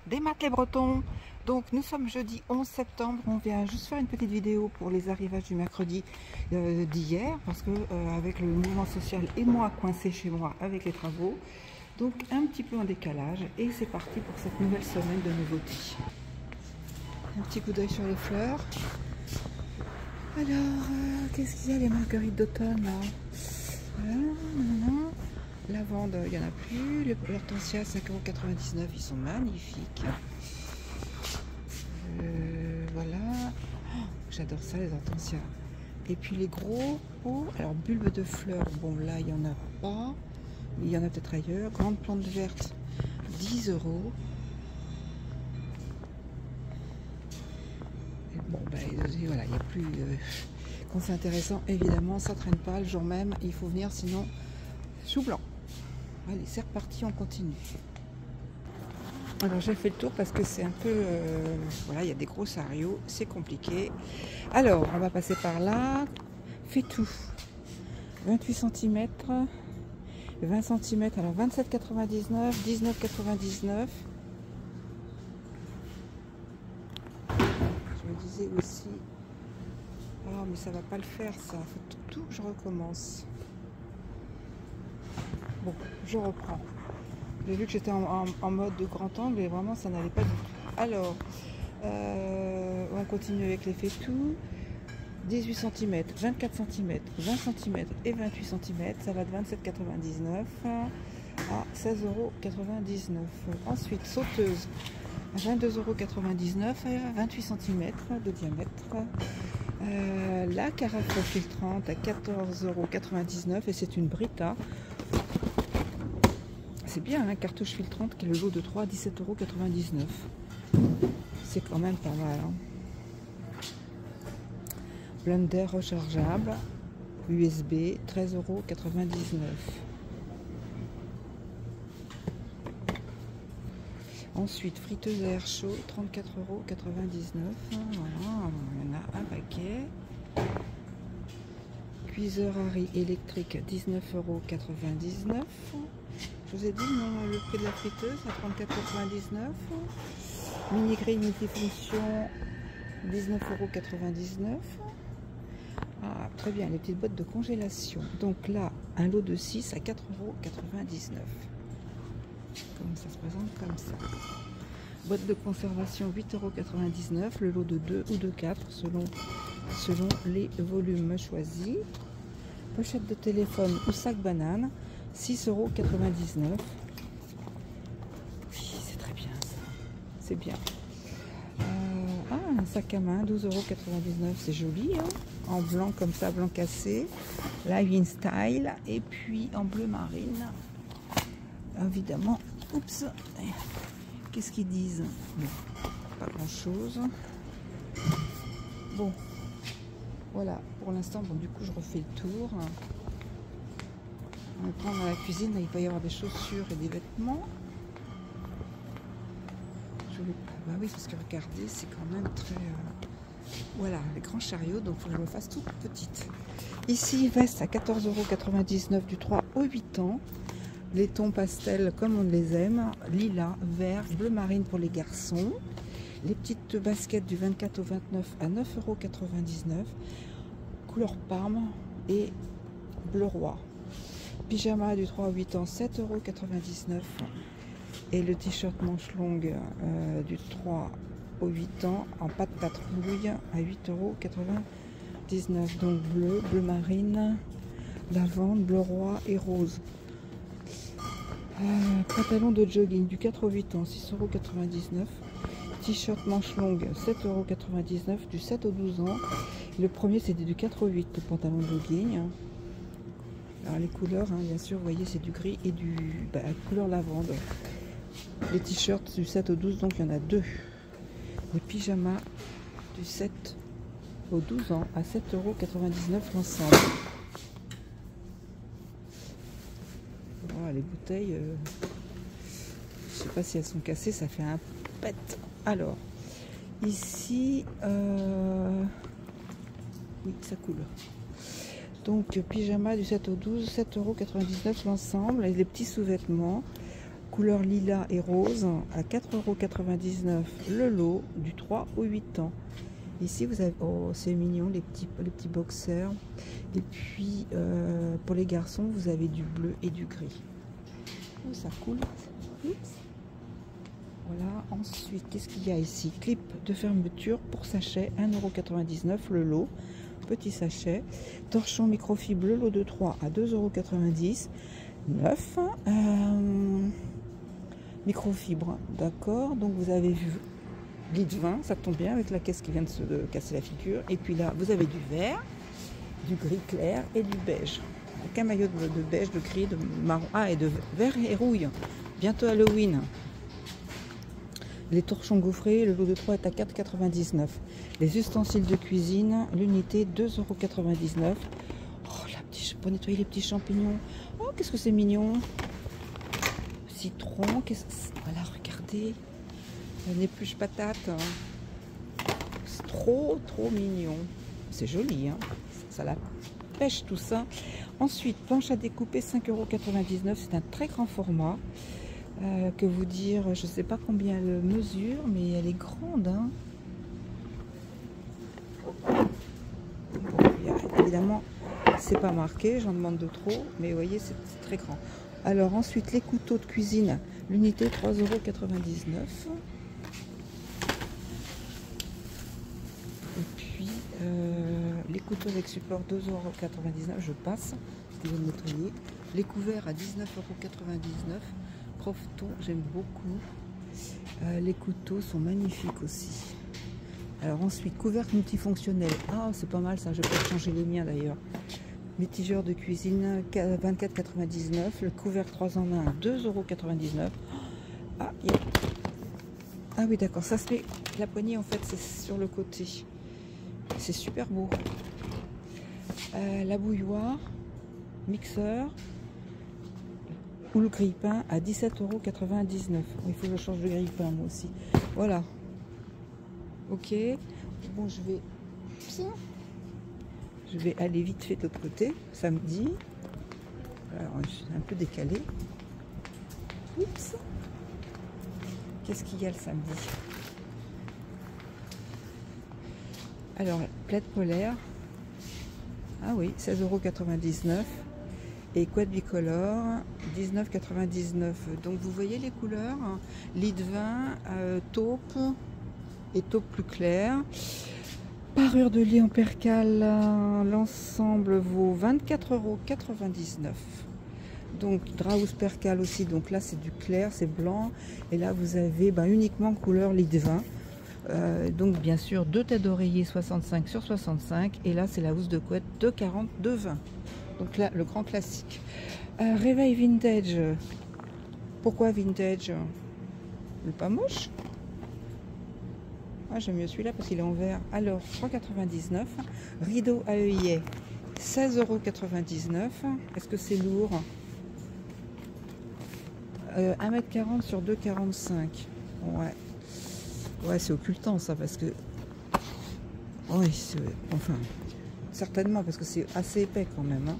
Des maths les Bretons. Donc nous sommes jeudi 11 septembre, on vient juste faire une petite vidéo pour les arrivages du mercredi d'hier, parce que avec le mouvement social et moi coincé chez moi avec les travaux, donc un petit peu en décalage, et c'est parti pour cette nouvelle semaine de nouveautés. Un petit coup d'œil sur les fleurs. Alors, qu'est-ce qu'il y a, les marguerites d'automne là? Lavande, il n'y en a plus. Les hortensias, 5,99 €, ils sont magnifiques. Voilà. Oh, j'adore ça, les hortensias. Et puis les gros pots. Alors, bulbes de fleurs, bon là, il n'y en a pas. Il y en a peut-être ailleurs. Grande plante verte, 10 €. Et bon, ben, voilà, il n'y a plus. Quand c'est intéressant, évidemment, ça traîne pas le jour même. Il faut venir, sinon, chou blanc. Allez, c'est reparti, on continue. Alors j'ai fait le tour parce que c'est un peu... voilà, il y a des gros sariots, c'est compliqué. Alors, on va passer par là. Fait tout. 28 cm, 20 cm, alors 27,99 €, 19,99 €. Je me disais aussi... Oh, mais ça va pas le faire, ça. Faut tout que je recommence. Bon, je reprends. J'ai vu que j'étais en mode de grand angle et vraiment ça n'allait pas du tout. Alors, on continue avec les faitous. 18 cm, 24 cm, 20 cm et 28 cm. Ça va de 27,99 € à 16,99 €. Ensuite, sauteuse, 22,99 € à 28 cm de diamètre. La carafe filtrante à 14,99 € et c'est une Brita. C'est bien, hein, cartouche filtrante qui est le lot de 3 à 17,99 €. C'est quand même pas mal. Hein. Blender rechargeable, USB, 13,99 €. Ensuite, friteuse à air chaud, 34,99 €. Voilà, il y en a un paquet. Cuiseur à riz électrique, 19,99 €. Je vous ai dit non, le prix de la friteuse à 34,99 €. Mini grille multifonction, 19,99 €. Ah, très bien, les petites boîtes de congélation. Donc là, un lot de 6 à 4,99 €. Comme ça se présente comme ça. Boîte de conservation, 8,99 €. Le lot de 2 ou de 4 selon les volumes choisis. Pochette de téléphone ou sac banane, 6,99 €. Oui, c'est très bien ça. C'est bien. Un sac à main, 12,99 €. C'est joli, hein, en blanc comme ça, blanc cassé. Live in style. Et puis en bleu marine. Évidemment. Oups. Qu'est-ce qu'ils disent? Bon, pas grand chose. Bon. Voilà, pour l'instant, bon, du coup, je refais le tour. On va prendre dans la cuisine, là, il peut y avoir des chaussures et des vêtements. Bah oui, parce que regardez, c'est quand même très... Voilà, les grands chariots, donc il faut que je me fasse toute petite. Ici, veste à 14,99 € du 3 au 8 ans. Les tons pastels comme on les aime. Lilas, vert, bleu marine pour les garçons. Les petites baskets du 24 au 29 à 9,99 €. Couleur parme et bleu roi. Pyjama du 3 au 8 ans, 7,99 €. Et le t-shirt manche longue du 3 au 8 ans en pâte patrouille à 8,99 €. Donc bleu, bleu marine, lavande, bleu roi et rose. Pantalon de jogging du 4 au 8 ans, 6,99 €. T-shirt manche longue, 7,99 € du 7 au 12 ans. Le premier c'était du 4 au 8, le pantalon de jogging. Alors les couleurs, hein, bien sûr, vous voyez, c'est du gris et du couleur lavande. Les t-shirts du 7 au 12, donc il y en a 2. Les pyjamas du 7 au 12 ans à 7,99 € l'ensemble. Voilà, les bouteilles, je sais pas si elles sont cassées, ça fait un pet. Alors, ici, oui, ça coule. Donc, pyjama du 7 au 12, 7,99 € l'ensemble. Et les petits sous-vêtements. couleur lilas et rose à 4,99 € le lot du 3 au 8 ans. Ici vous avez, oh c'est mignon les petits boxers. Et puis pour les garçons vous avez du bleu et du gris. Oh, ça coule. Oups. Voilà, ensuite qu'est-ce qu'il y a ici? Clip de fermeture pour sachet 1,99 € le lot. Petit sachet. Torchon microfibre le lot de 3 à 2,90 €. 9. Microfibre, d'accord. Donc vous avez vu litre 20, ça tombe bien avec la caisse qui vient de se casser la figure. Et puis là, vous avez du vert, du gris clair et du beige. Donc un maillot de beige, de gris, de marron, et de vert et rouille. Bientôt Halloween. Les torchons gaufrés, le lot de 3 est à 4,99 €. Les ustensiles de cuisine, l'unité 2,99 €. Oh, la petite, pour nettoyer les petits champignons. Oh, qu'est-ce que c'est mignon. Citron, voilà, regardez. Une épluche patate. C'est trop mignon. C'est joli, hein. Ça la pêche tout ça. Ensuite, planche à découper 5,99 €. C'est un très grand format. Que vous dire, je ne sais pas combien elle mesure, mais elle est grande, hein. Évidemment, c'est pas marqué, j'en demande de trop, mais vous voyez, c'est très grand. Alors ensuite, les couteaux de cuisine, l'unité 3,99 €. Et puis, les couteaux avec support 2,99 €, je passe, parce qu'ils viennent nettoyer. Les couverts à 19,99 €. Profton, j'aime beaucoup. Les couteaux sont magnifiques aussi. Alors ensuite, couvercle multifonctionnel. Ah, c'est pas mal ça, je peux changer les miens d'ailleurs. Mitigeur de cuisine 24,99 €. Le couvercle 3 en 1 2,99 €. Ah, ah oui, d'accord, ça se fait. La poignée en fait, c'est sur le côté. C'est super beau. La bouilloire, mixeur. Ou le grille-pain à 17,99 €. Il faut que je change de grille-pain moi aussi. Voilà. Ok. Bon, je vais aller vite fait de l'autre côté. Samedi. Alors, je suis un peu décalée. Oups. Qu'est-ce qu'il y a le samedi? Alors, plaid polaire. Ah oui, 16,99 €. Et quad bicolore 19,99 €. Donc vous voyez les couleurs, hein. Lit 20, taupe et taupe plus clair. Parure de lit en percale, l'ensemble vaut 24,99 €. Donc Draus percale aussi, donc là c'est du clair, c'est blanc. Et là vous avez uniquement couleur lit 20. Donc bien sûr 2 têtes d'oreiller 65 sur 65. Et là c'est la housse de couette de 40 de 20. Donc là, le grand classique. Réveil vintage. Pourquoi vintage? Il n'est pas moche. Ah, j'aime mieux celui-là parce qu'il est en vert. Alors, 3,99 €. Rideau à œillet, 16,99 €. Est-ce que c'est lourd? 1,40 m sur 2,45 €. Ouais. Ouais, c'est occultant ça parce que... Oui, enfin... Certainement, parce que c'est assez épais quand même, hein.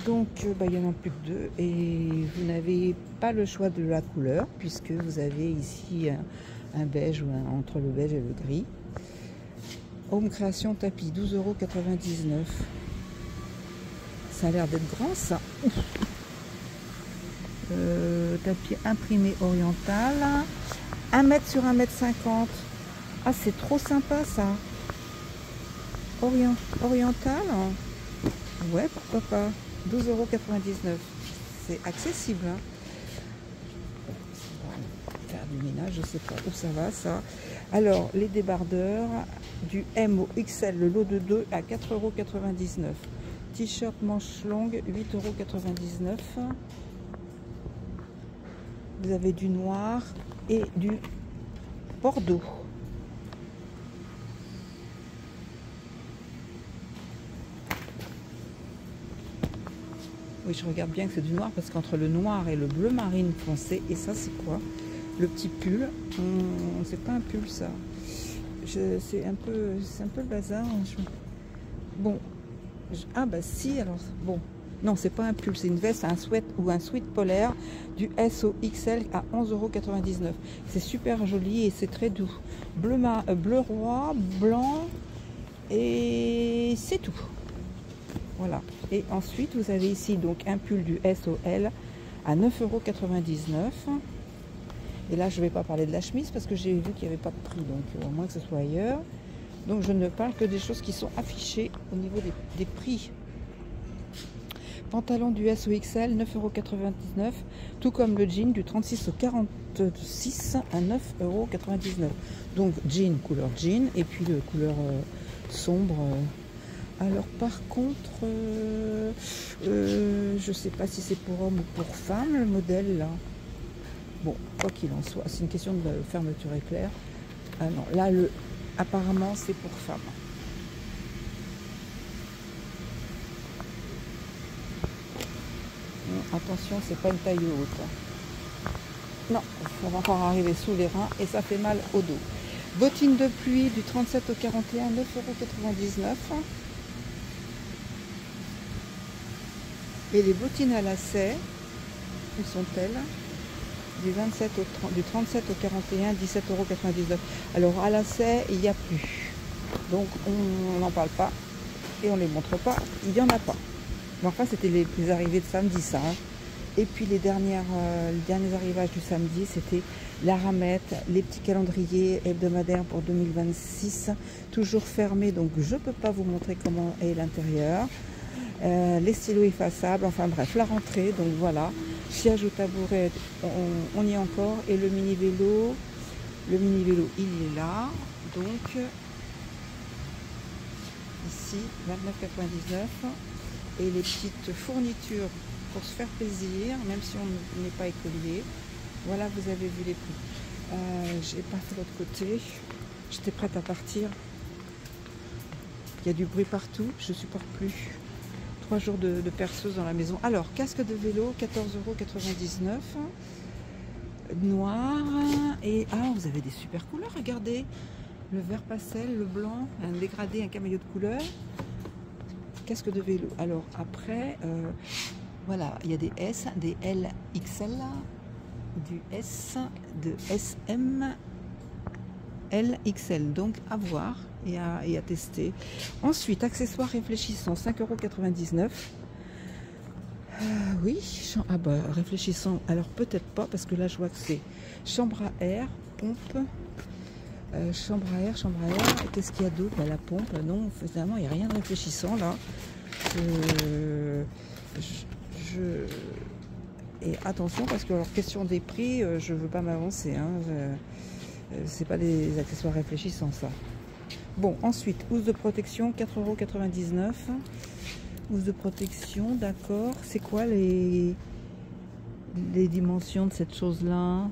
Donc, il y en a plus que 2. Et vous n'avez pas le choix de la couleur, puisque vous avez ici un beige, ou entre le beige et le gris. Home Création tapis, 12,99 €. Ça a l'air d'être grand, ça. Tapis imprimé oriental. 1 m sur 1,50 m. Ah, c'est trop sympa, ça. Oriental, ouais, pourquoi pas. 12,99 €. C'est accessible, hein. Faire du ménage, je sais pas où ça va ça. Alors les débardeurs du M au XL, le lot de 2 à 4,99 €. T-shirt manche longue 8,99 €. Vous avez du noir et du bordeaux. Oui, je regarde bien que c'est du noir parce qu'entre le noir et le bleu marine foncé, et ça c'est quoi? Le petit pull, c'est pas un pull ça. C'est un peu le bazar. Bon, ah bah si, alors bon, Non, c'est pas un pull, c'est une veste, un sweat ou un sweat polaire du S au XL à 11,99 €. C'est super joli et c'est très doux. Bleu roi, blanc et c'est tout. Voilà. Et ensuite, vous avez ici donc un pull du S au L à 9,99 €. Et là, je ne vais pas parler de la chemise parce que j'ai vu qu'il n'y avait pas de prix, donc au moins que ce soit ailleurs. Donc je ne parle que des choses qui sont affichées au niveau des prix. Pantalon du S au XL, 9,99 €, tout comme le jean du 36 au 46 à 9,99 €. Donc jean, couleur jean, et puis le couleur sombre. Alors par contre, je ne sais pas si c'est pour homme ou pour femme le modèle là. Bon, quoi qu'il en soit, c'est une question de fermeture éclair. Ah non, là apparemment c'est pour femme. Attention, c'est pas une taille haute. Non, ça va encore arriver sous les reins et ça fait mal au dos. Bottines de pluie du 37 au 41, 9,99 €. Et les bottines à lacets, où sont-elles? Du 37 au 41, 17,99 €. Alors à lacets, il n'y a plus. Donc on n'en parle pas et on ne les montre pas. Il n'y en a pas. Mais enfin, c'était les arrivées de samedi, ça. Hein. Et puis les derniers arrivages du samedi, c'était la ramette, les petits calendriers hebdomadaires pour 2026, toujours fermés, donc je ne peux pas vous montrer comment est l'intérieur. Les stylos effaçables, enfin bref, la rentrée, donc voilà. Siège au tabouret, on y est encore. Et le mini vélo, il est là. Donc, ici, 29,99 €. Et les petites fournitures pour se faire plaisir, même si on n'est pas écolier. Voilà, vous avez vu les prix. J'ai pas fait l'autre côté. J'étais prête à partir. Il y a du bruit partout, je supporte plus. 3 jours de perceuse dans la maison. Alors, casque de vélo, 14,99 €. Noir. Et vous avez des super couleurs, regardez. Le vert pastel, le blanc, un dégradé, un camaillot de couleur. Casque de vélo. Alors après, voilà, il y a des S, des L, XL, du S, de SM, L, XL. Donc à voir et à tester. Ensuite, accessoires réfléchissants, 5,99 €. Oui, réfléchissant. Alors peut-être pas, parce que là je vois que c'est chambre à air, pompe. Chambre à air. Et qu'est-ce qu'il y a d'autre? La pompe, non, finalement, il n'y a rien de réfléchissant là. Et attention, parce que alors, question des prix, je ne veux pas m'avancer. Hein, c'est pas des accessoires réfléchissants, ça. Bon, ensuite, housse de protection, 4,99 €. Housse de protection, d'accord. C'est quoi les dimensions de cette chose-là?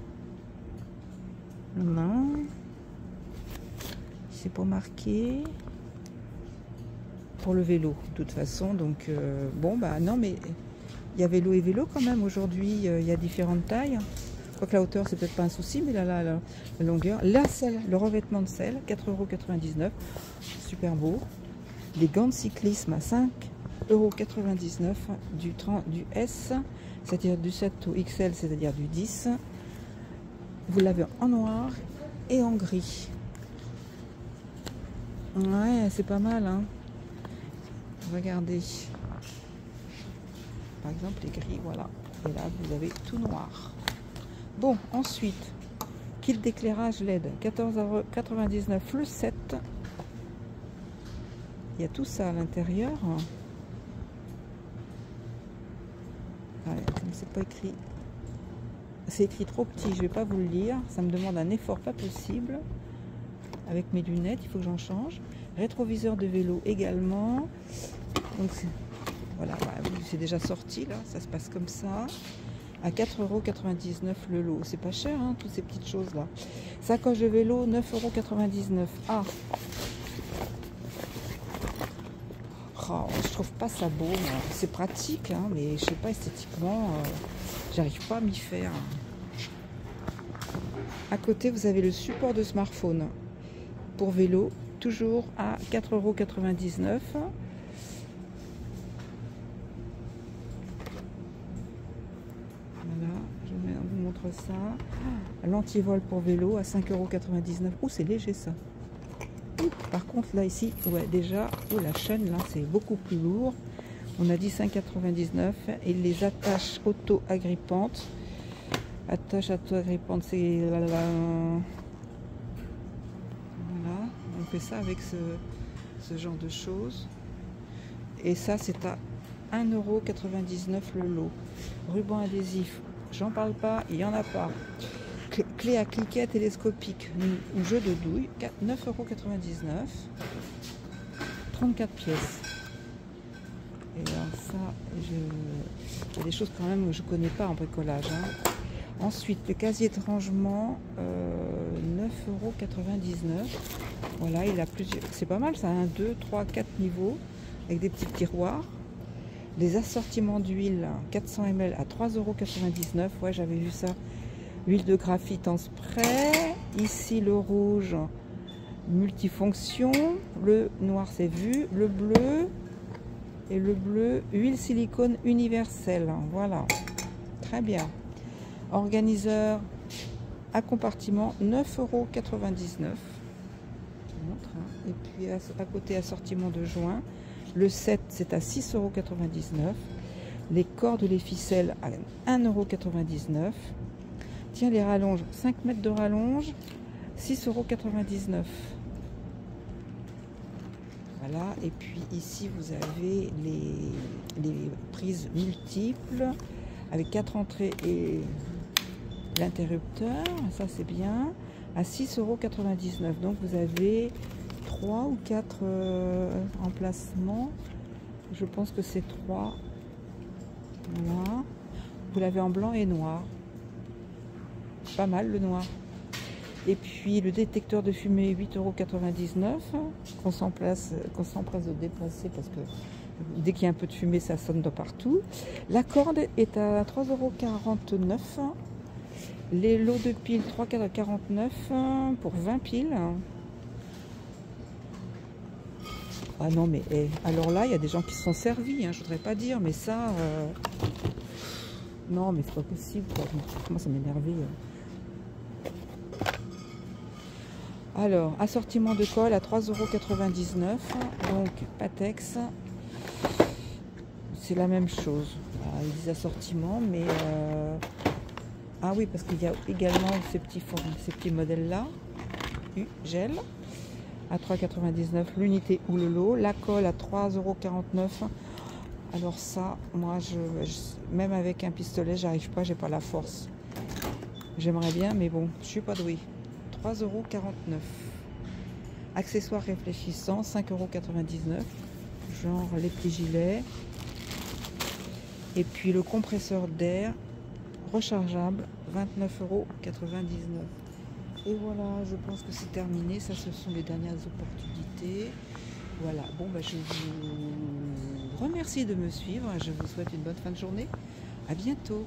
Non. C'est pas marqué. Pour le vélo, de toute façon. Donc, bon, bah non, mais il y a vélo et vélo quand même. Aujourd'hui, il y a différentes tailles. Quoique la hauteur, c'est peut-être pas un souci, mais là, la longueur. La selle, le revêtement de selle, 4,99 €. Super beau. Les gants de cyclisme à 5,99 € du S, c'est-à-dire du 7 au XL, c'est-à-dire du 10. Vous l'avez en noir et en gris. Ouais, c'est pas mal, hein. Regardez. Par exemple, les gris, voilà. Et là, vous avez tout noir. Bon, ensuite, kit d'éclairage LED, 14,99 € le 7. Il y a tout ça à l'intérieur. C'est pas écrit. C'est écrit trop petit, je vais pas vous le lire. Ça me demande un effort pas possible. Avec mes lunettes, il faut que j'en change. Rétroviseur de vélo également. Donc voilà, c'est déjà sorti là, ça se passe comme ça. À 4,99 € le lot. C'est pas cher, hein, toutes ces petites choses là. Sacoche de vélo, 9,99 €. Oh, je trouve pas ça beau. C'est pratique, hein, mais je sais pas, esthétiquement, j'arrive pas à m'y faire. À côté, vous avez le support de smartphone pour vélo, toujours à 4,99 €. ça. L'antivol pour vélo à 5,99 €. Oh, c'est léger ça. Par contre, là, ici, ouais, déjà, oh, la chaîne, là, c'est beaucoup plus lourd. On a dit 5,99 €. Et les attaches auto-agrippantes. Attaches auto-agrippantes, c'est... Voilà, on fait ça avec ce genre de choses. Et ça, c'est à 1,99 € le lot. Ruban adhésif, j'en parle pas, il n'y en a pas. Clé à cliquet télescopique, ou jeu de douille, 9,99 €, 34 pièces. Et alors ça, il y a des choses quand même que je ne connais pas en bricolage. Hein. Ensuite, le casier de rangement, 9,99 €. Voilà, il a plusieurs. C'est pas mal ça, 1, 2, 3, 4 niveaux, avec des petits tiroirs. Les assortiments d'huile, 400 ml à 3,99 €. Ouais, j'avais vu ça. Huile de graphite en spray. Ici, le rouge, multifonction. Le noir, c'est vu. Le bleu. Et le bleu, huile silicone universelle. Voilà. Très bien. Organiseur à compartiment, 9,99 €. Et puis à côté, assortiment de joints. Le 7, c'est à 6,99 €. Les cordes ou les ficelles à 1,99 €. Tiens, les rallonges, 5 mètres de rallonge, 6,99 €. Voilà, et puis ici, vous avez les prises multiples avec 4 entrées et l'interrupteur. Ça, c'est bien. À 6,99 €. Donc, vous avez 3 ou 4 emplacements. Je pense que c'est 3. Voilà. Vous l'avez en blanc et noir. Pas mal le noir. Et puis le détecteur de fumée, 8,99 €. Qu'on s'empresse de déplacer parce que dès qu'il y a un peu de fumée, ça sonne de partout. La corde est à 3,49 €. Les lots de piles, 3,49 € pour 20 piles. Ah non, mais alors là, il y a des gens qui se sont servis, hein, je voudrais pas dire, mais ça... non, mais c'est pas possible, quoi. Comment ça m'énerve. Alors, assortiment de colle à 3,99 €. Donc, Patex. C'est la même chose. Ah, les assortiments, mais... Ah oui, parce qu'il y a également ces petits modèles-là. Gel. À 3,99 € l'unité ou le lot. La colle à 3,49 €. Alors ça, moi, même avec un pistolet, j'arrive pas, j'ai pas la force. J'aimerais bien, mais bon, je suis pas douée. 3,49 €. Accessoires réfléchissants, 5,99 €. Genre les petits gilets. Et puis le compresseur d'air rechargeable, 29,99 €. Et voilà, je pense que c'est terminé. Ça, ce sont les dernières opportunités. Voilà, bon, bah, je vous remercie de me suivre. Je vous souhaite une bonne fin de journée. À bientôt.